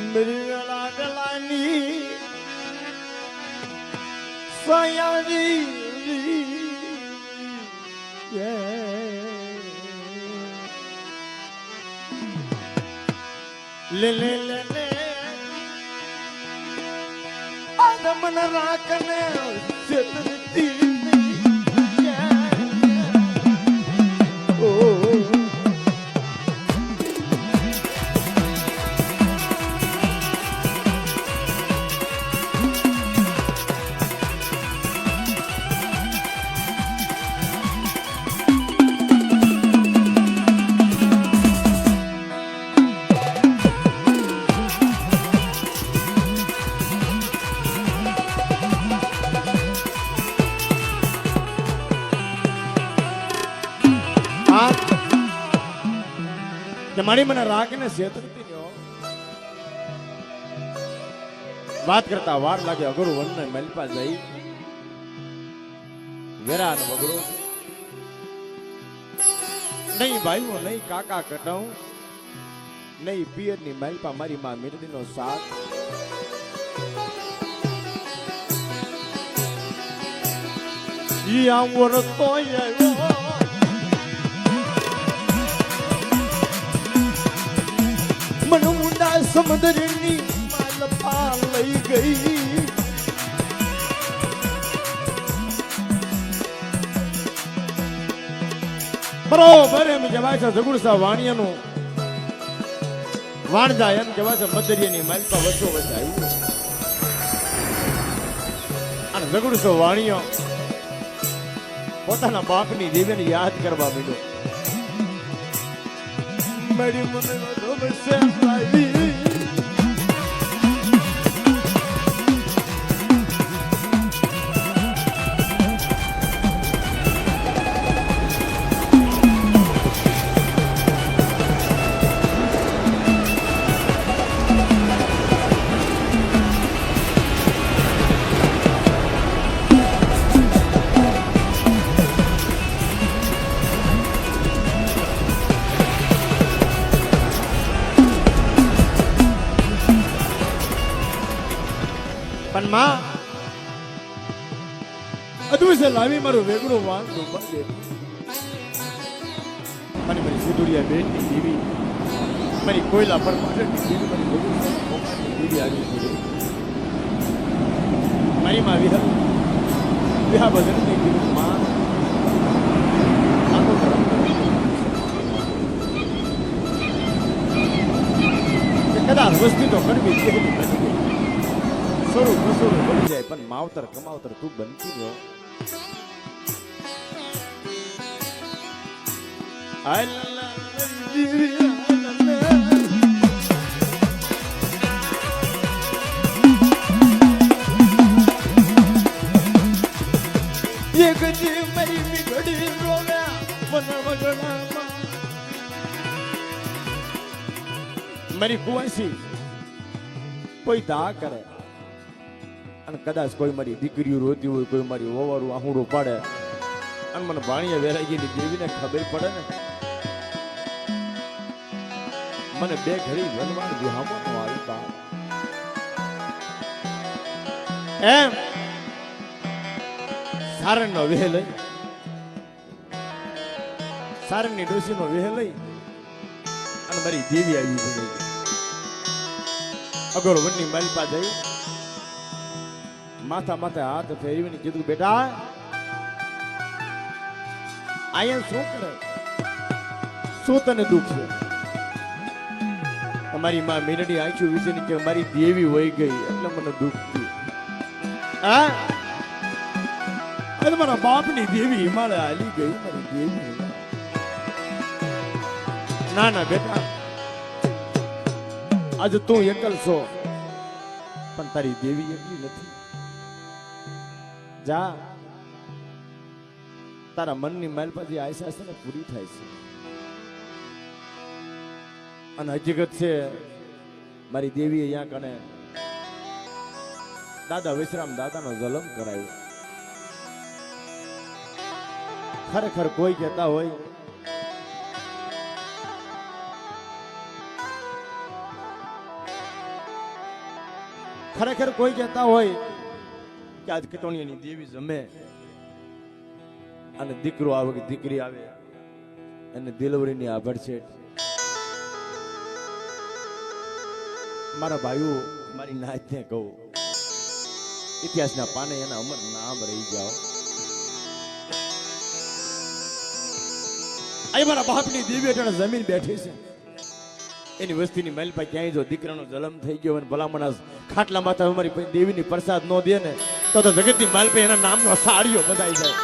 मेरी वेला गलानी सयारी ले ले ले ले आदमन राकने चित्रती મારી મને રાખને છેતરતી નો વાત કરતા વાર લાગે અઘરું વન મલપા જઈ વેરા નો વગડો નહીં ભાઈઓ નહીં કાકા કટાઉ નહીં પિયર ની મલપા મારી માં મિરદી નો સાથ ઈ આંવર તો આવ્યો मन मुंडा समुद्रनी मालपा लई गई बरोबर एम कहेवाय छे जगुड़सा वाणियानो वाण जाय एम कहेवाय छे मदरियानी मालपा वच्चो वच आव्यो अने जगुड़सो वाणियो पोताना बापनी देवीने याद करवा માંડ્યો मेरी मन से आई માં અધુ છે લાવી મારું વેગળો વાંગ ડૂબા દે મને મારી સુદુડિયા બેનની દેવી મારી કોયલા પર પાછળની દેવી મારી ભગવાનની દેવી આવી છે મારી માં વિહા ભજનની કીધું માં આખો કદાચ વસ્તી તો કરવી છે સ્વરૂપ સ્વરૂપ બની જાય પણ માવતર કમાવતર તું બનતી રહ્યો એક જી મારી મીઘડી રોવ્યા વન વગડામાં મારી કુવાસી કોઈ દા કરે અને કદાચ કોઈ મારી દીકરીઓ રોતી હોય કોઈ મારી વવારું આહુડું પાડે અને મને ભાણિયા વેરાઈ ગયેલી દેવીને ખબર પડે ને મને બે ઘડી વનવાણ વિહામો નો આવી બા એમ સારણ નો વેહ લઈ સારણ ની ડોસી નો વેહ લઈ અને મારી દેવી આવી ગઈ અગર વનની માલપા જઈ માથા માથે હાથ ફેરવીને કીધું બેટા અહીંયા શું કરે શું તને દુઃખ છે તમારી માં મીનડી આંખ્યું વિશે કે મારી દેવી વહી ગઈ એટલે મને દુઃખ થયું હા મારા બાપની દેવી હિમાલય હાલી ગઈ મારી દેવી ના ના બેટા આજે તું એકલ છો પણ તારી દેવી એકલી નથી જા તારા મનની માલ પછી આશા છે ને પૂરી થાય છે અને હકીકત છે મારી દેવીએ અહીંયા કને દાદા વિશ્રામ દાદાનો જન્મ કરાવ્યો ખરેખર કોઈ કહેતા હોય ખરેખર કોઈ કહેતા હોય કે આજ કટોણીયાની દેવી જમે અને દીકરો આવે કે દીકરી આવે અને દિલવરીની આભડ છે. મારા ભાઈઓ મારી નાચને કહું, ઇતિહાસના પાને એના અમર નામ રહી જાઓ. અહીં મારા બાપની દેવી અટાણે જમીન બેઠી છે, એની વસ્તીની મહેલ પર ક્યાંય જો દીકરાનો જન્મ થઈ ગયો અને ભલામણ ખાટલા માથા અમારી દેવીની પ્રસાદ ન દે ને તો જગતની મહેલ પર એના નામનો સાડીઓ બધાઈ જાય.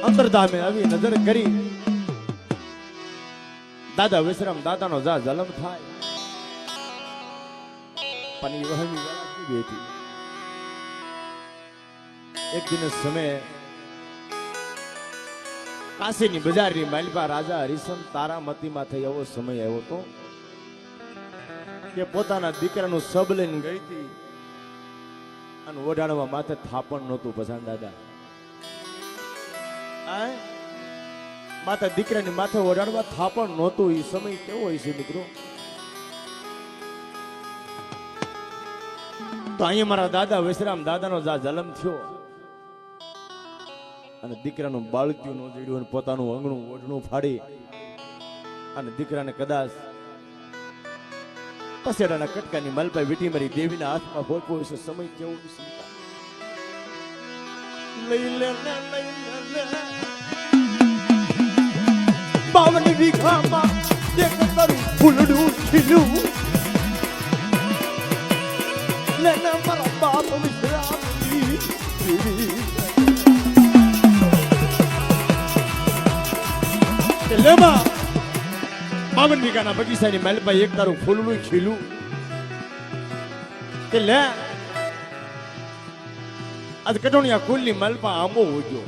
અંતરધામે આવી નજર કરી દાદા વિશ્રામ દાદાનો જા જન્મ થાય પણ એ વહમી વેળા કેવી હતી. એક દિવસ સમયે કાશીની બજારની માલપા રાજા હરિશન તારામતીમાં થઈ એવો સમય આવ્યો હતો કે પોતાના દીકરાનું સબ લઈને ગઈ હતી અને ઓઢાડવા માથે થાપણ નહોતું પસંદ. દાદા માતા દીકરાની માથે ઓઢાડવા થાપણ નહોતું. એ સમય કેવો હોય છે મિત્રો? તો અહીંયા મારા દાદા વિશ્રામ દાદાનો જન્મ થયો અને દીકરાનું બાળક્યું નો જડ્યું અને પોતાનું અંગણું ઓઢણું ફાડી અને દીકરાને કદાચ પસેડાના કટકાની મલપાઈ વીટી મારી દેવીના હાથમાં ભોગવો છે. સમય કેવો છે? લઈ લે બાવની વીઘામાં એક તારું ફૂલડું ખીલું લેને મારા બાપ વિશ્રામની લેમાં 52 વીઘાના બગીચાની મહેલમાં એક તારું ફૂલડું ખીલું કે લે આજ કટોણિયા કુલની મહેલમાં આંબો ઉગ્યો.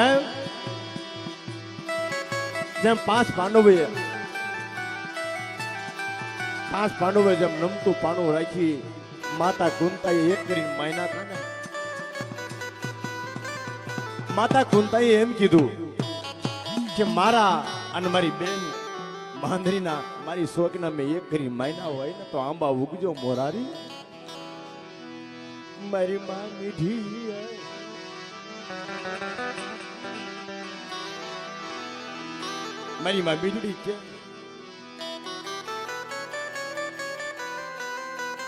એમ જેમ પાંચ પાંડવે જેમ નમતું પાનું રાખી માતા કુંતાએ એક કરીને માયના હતા ને, માતા કુંતાએ એમ કીધું કે મારા અને મારી બેન માંદરીના મારી શોકના મેં એક કરી માયના હોય ને તો આંબા ઉગજો મોરારી. મારી માં મીઠી મારી માં બીજડી છે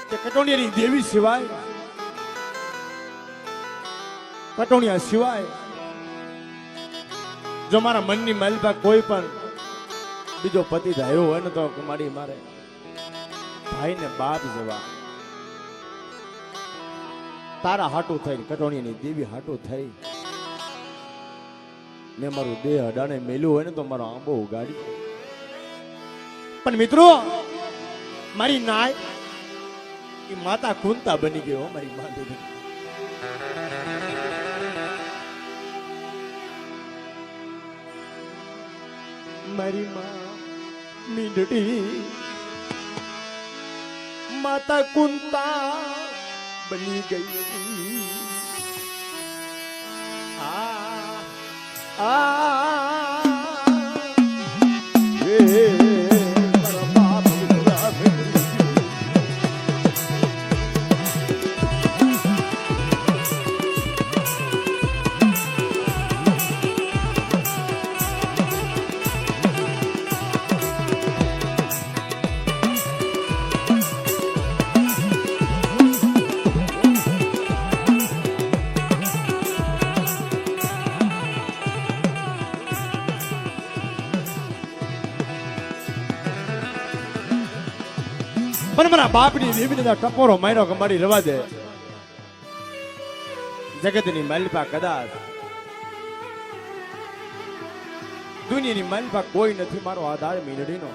કે કટોણિયાની દેવી સિવાય કટોણિયા સિવાય જો મારા મનની મહેલમાં કોઈ પણ બીજો પતિ ધાર્યો હોય ને તો મારી મારે ભાઈ ને બાપ જેવા તારા હાટું થઈ કટોણિયાની દેવી હાટું થઈ મેં મારું દેહ અડાણે મેલ્યું હોય ને તો મારો આંબો ઉગાડી. પણ મિત્રો મારી નાય એ માતા કુંતા બની ગયો. મારી માતા મારી માં મીંડડી માતા કુંતા બની ગઈ. પણ મારા બાપની દેવીને ટપોરો માર્યો કે મારી રવા દે. જગતની માલપા કદાચ દુનિયાની માલપા કોઈ નથી મારો આધાર મીંડડીનો,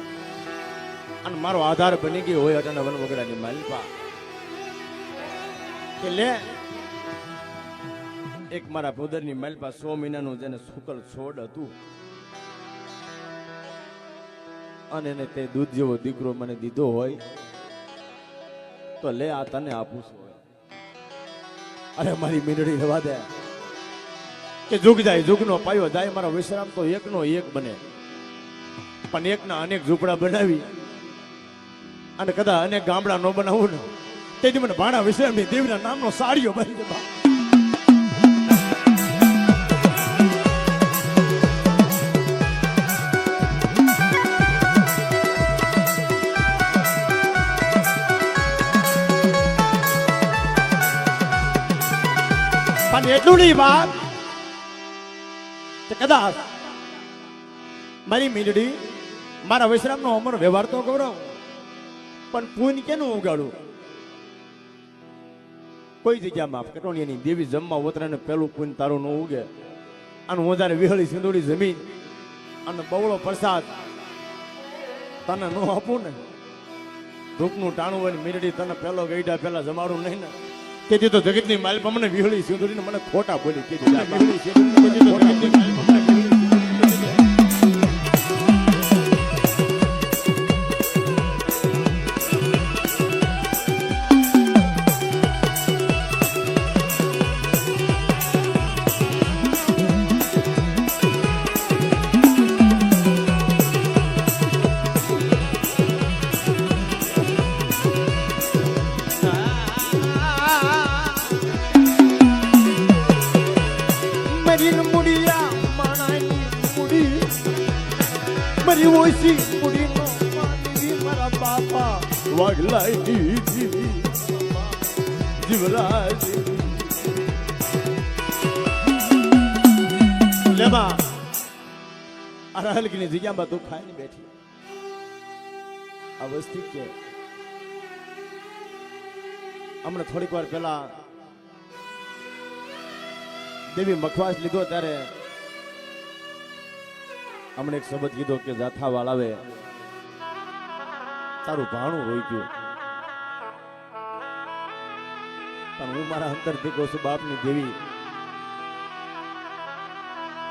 અને મારો આધાર બની ગયો હોય અટાણા વન વગડાની માલપા કે લે એક મારા પોદરની માલપા 100 મહિનાનું જેને સુકલ છોડ હતું અને એને તે દૂધ જેવો દીકરો મને દીધો હોય તો લે આ તને આપું છું. અરે મારી મીંડળી રવા દે કે જુગ જાય જુગનો પાયો જાય. મારા વિશ્રામ તો એકનો એક બને પણ એકના અનેક ઝૂંપડા બનાવી અને કદાચ અનેક ગામડા નો બનાવું ને તેથી મને ભાણા વિશ્રામની દેવીના નામનો સાડીઓ બની દે. પણ એટલું નહીં વાત કદાચ મારી મીંડળી મારા વિશ્રામનો અમર વ્યવહાર તો ગૌરવ પણ પૂન કેનું ઉગાડું. કોઈ જગ્યામાં કટોણીયાની દેવી જમવા ઉતરે પેલું પૂન તારું ન ઉગે અને હું જયારે વિહળી સિંદુડી જમીન અને બવળો પ્રસાદ તને ન આપું ને ધૂપનું ટાણું હોય મીંડળી તને પેલો ગઈડા પેલા જમાડું નહીં ને તેથી તો જગતની માલપા મને વિહળી સિંદુડીને મને ખોટા બોલી કીધું. મારી ઓછી મુડીનો માનવી મારા બાપા વાગલાઈ જીવરાજ લેવા આ rahલકીની જગ્યામાં તું ખાઈને બેઠી આ વસ્તી કે હમણાં થોડીક વાર પહેલા દેવી મખવાસ લીધો ત્યારે હમણે એક શબ્દ કીધો કે જાથા વાળાવે તારું ભાણું રોઈ ગયું પણ હું મારા અંતરથી કહું છું બાપની દેવી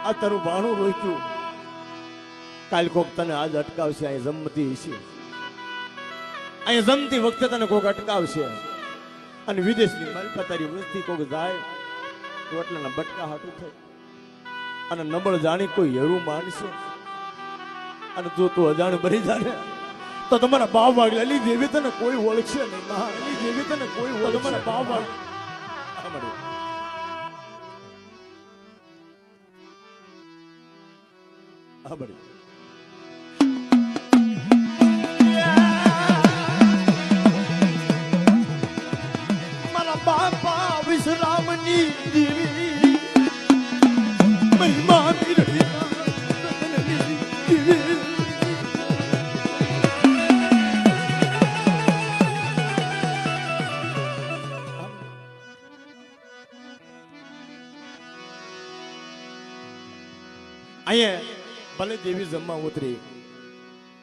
આ તારું ભાણું રોઈ ગયું કાલ કોક તને આજ અટકાવશે. અહીં જમતી હશે અહીં જમતી વખતે તને કોક અટકાવશે અને વિદેશની માલપા તારી વસ્તી કોક જાય તો એટલાના બટકા હાટું થાય અને નબળ જાણી કોઈ હેરું માનશે અને જો તું અજાણ ભરી જાય તો તમારા બાપ વાગલા એલી દેવી તને કોઈ ઓળખશે નહીં. એલી દેવી તને કોઈ ઓળખશે તમારા બાપ વાગલા મારા બાપા વિશ્રામની દેવી મારી મા મીરડી અહીંયા ભલે દેવી જમવા ઉતરી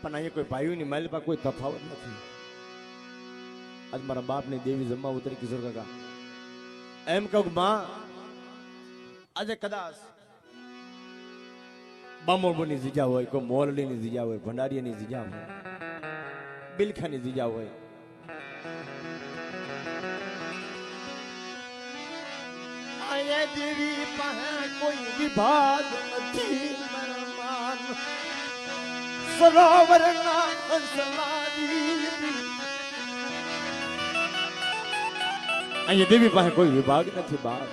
પણ અહીંયા કોઈ ભાઈઓની માલપા કોઈ તફાવત નથી. આજ મારા બાપની દેવી જમવા ઉતરી કિશોર કાકા એમ કહું માં આજે કદાચ બામોળની જગ્યા હોય કોઈ મોરલીની જગ્યા હોય ભંડારીયાની જગ્યા હોય બિલખાની જગ્યા હોય અહીંયા દેવી પાસે કોઈ વિભાગ નથી. સરોવરના અહીંયા દેવી પાસે કોઈ વિભાગ નથી બાપ.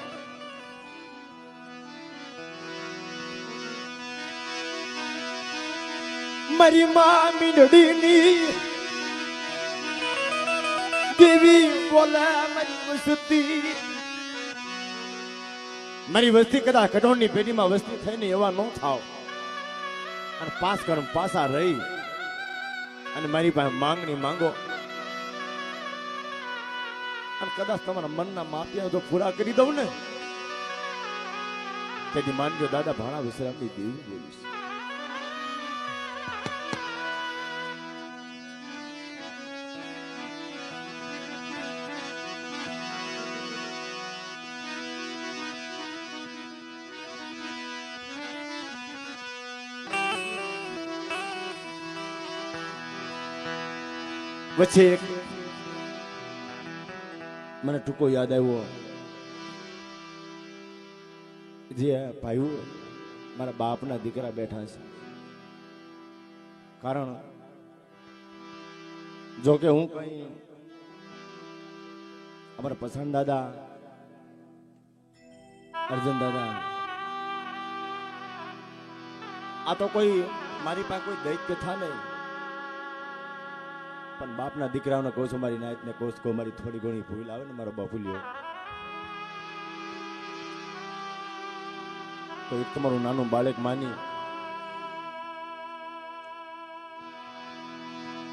મારી મા મીંડળીની દેવી બોલે મારી વસ્તી મારી વસ્તી કદાચ કટોળની પેઢીમાં વસ્તી થઈને એવા ન થાવ અને પાસ કરમ પાસા રહી અને મારી પાસે માંગણી માંગો અને કદાચ તમારા મનના માપ્યા તો પૂરા કરી દઉં ને તેથી માનજો દાદા ભાણા વિશ્રામની દેવી બોલીશ. વચ્ચે એક મને ટૂંકો યાદ આવ્યો, જે ભાઈઓ મારા બાપના દીકરા બેઠા છે. કારણ જો કે હું કઈ અમારા પસંદ દાદા અર્જુન દાદા આ તો કોઈ મારી પાસે કોઈ દૈત્ય થા નહીં, પણ બાપના દીકરાઓને કહું છું, મારી નાયત ને કહું છું, મારી થોડી ઘણી ભૂલ આવે ને મારો બાપુલિયો તો એક તમારું નાનું બાળક માની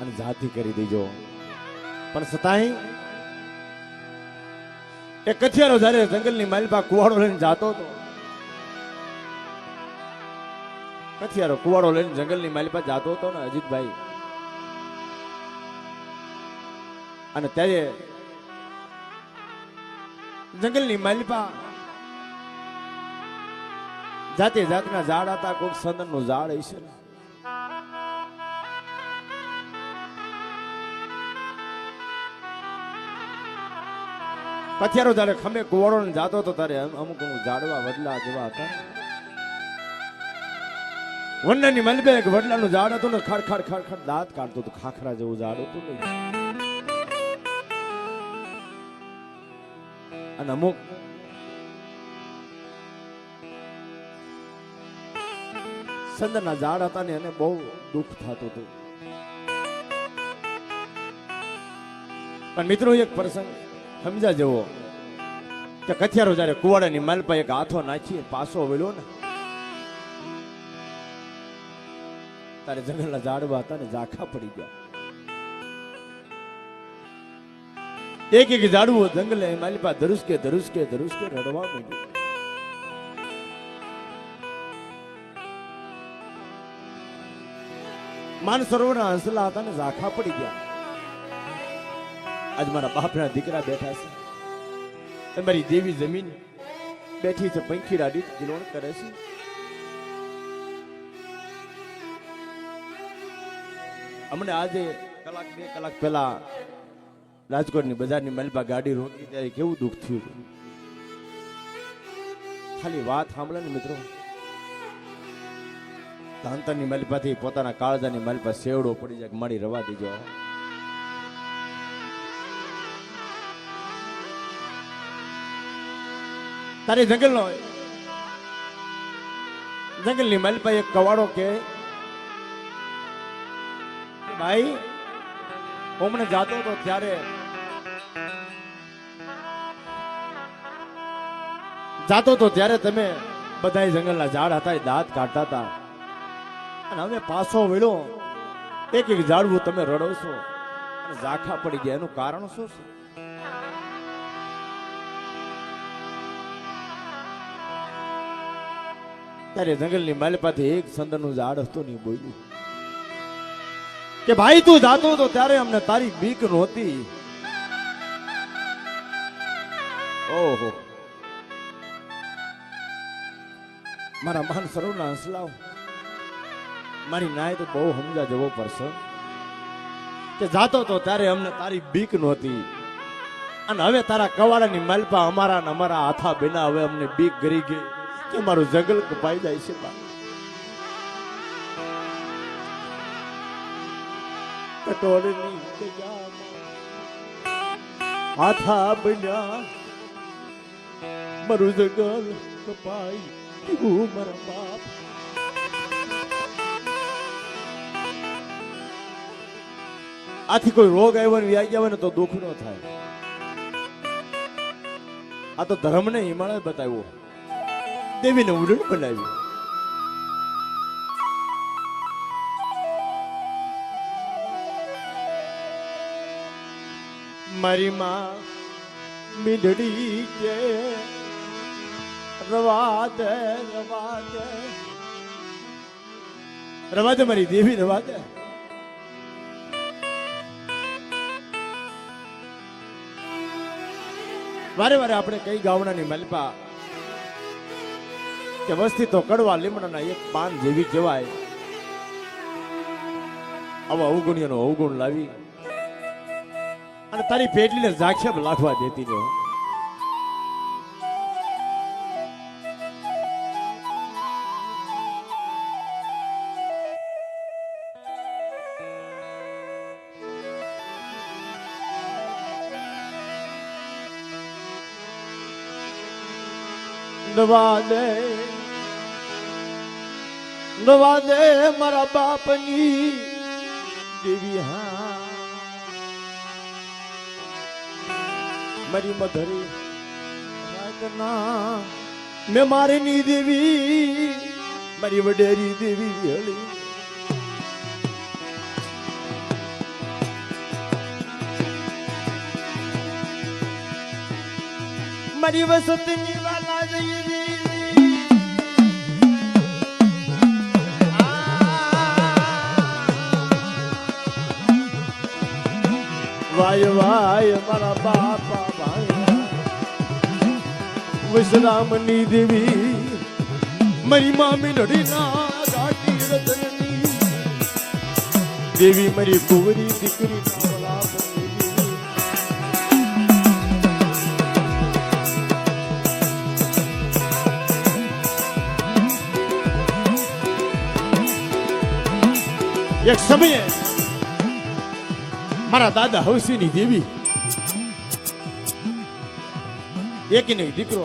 અને જાતિ કરી દેજો. પણ છતાંય એ કથિયારો જયારે જંગલની માલપા કુવાડો લઈને જાતો હતો, કથિયારો કુવાડો લઈને જંગલની માલપા જાતો હતો ને અજીતભાઈ, અને ત્યારે જંગલની માલપા જાતે જાતના ઝાડ હતા, કોઈક સંદનનું ઝાડ હશે ને, કથિયારો જયારે ખમે કુવાડો ને જાતો હતો ત્યારે અમુક અમુક ઝાડવા વડલા જેવા હતા. વંડાની મલબે એક વડલાનું ઝાડ હતું ને, ખડ ખડ ખડ ખડ દાંત કાઢતો હતો, ખાખરા જેવું ઝાડ હતું ને. અને અમુક સંદરના ઝાડ હતા ને એને બહુ દુઃખ થતું હતું. પણ મિત્રો એક પ્રસંગ સમજા જેવો કે કથિયારો જયારે કુવાડાની માલપા એક હાથો નાખી પાછો વળ્યો ને, તારે જંગલના ઝાડવા હતા ને ઝાખા પડી ગયા. એક એક ઝાડવું જંગલે માલપા ધરુસકે ધરુસકે ધરુસકે રડવા માંડ્યું. માન સરોવરના હંસલા હતા ને ઝાખા પડી ગયા. આજ મારા બાપના દીકરા બેઠા છે, તમારી દેવી જમીન બેઠી છે, પંખી રાડી કિલોણ કરે છે. અમને આજે કલાક બે કલાક પહેલા રાજકોટની બજારની માલપા ગાડી રોકી ત્યારે કેવું દુઃખ થયું. ખાલી વાત સાંભળે ને મિત્રો, ધાંતરની માલપાથી પોતાના કાળજાની માલપા સેવડો પડી જાય, મારી રવા દીજો. તારી જંગલની માલપા એક કવાડો કે ભાઈ હું મને જાતો હતો ત્યારે તમે બધા જંગલના ઝાડ હતા એ દાંત કાઢતા હતા, અને હવે પાછો વેળો એક એક ઝાડવું તમે રડો છો અને ઝાખા પડી ગયા, એનું કારણ શું છે? ત્યારે જંગલની માલપાથી એક સંદનનું ઝાડ હતું ને બોલ્યું કે ભાઈ તું જાતો હતો ત્યારે અમને તારી બીક નહોતી. ઓહો, મારા માન સરોવરના હંસલાઓ, મારી નાય તો બહુ સમજા જવો પડશે કે જાતો હતો ત્યારે અમને તારી બીક નહોતી, અને હવે તારા કવાડાની માલપા અમારા ને અમારા હાથા બેના હવે અમને બીક ગરી ગઈ કે મારું જંગલ કપાઈ જાય છે. હાથા બન્યા મારું જંગલ કપાઈ ગયું મારા બાપ. આથી કોઈ રોગ આવ્યો ને વ્યાઈ આવે ને તો દુઃખ ન થાય. આ તો ધર્મને હિમાલય બતાવ્યો, દેવીને ઉડણ બનાવ્યું. મારી માં મીંડળી કે રવા દે મારી દેવી રવા દે. વારે વારે આપણે કઈ ગાવડાની માલપા કે વસ્તી તો કડવા લીમડાના એક પાન જેવી કહેવાય. આવા અવગુણ્યનો અવગુણ લાવી અને તારી પેટલીને ઝાક્ષેપ લાખવા દેતી ને નવા દે મારા બાપની દેવી હા મારી મધરી રાતના મેં મારીની દેવી મારી વડેરી દેવી હળી મારી વસતની વાલા જઈ વાય વાય મારા બાપા ભાઈ વિશ્રામની દેવી મારી મામી નડીના ગાટી રતનની દેવી મારી કુંવરી દીકરી એક સમયે મારા દાદા હવસીની દેવી એકને દીકરો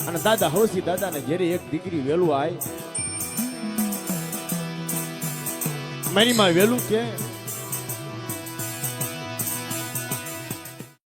અને દાદા હવસી દાદાને ઘેરે એક દીકરી વેલું આય મારી માં વેલું કે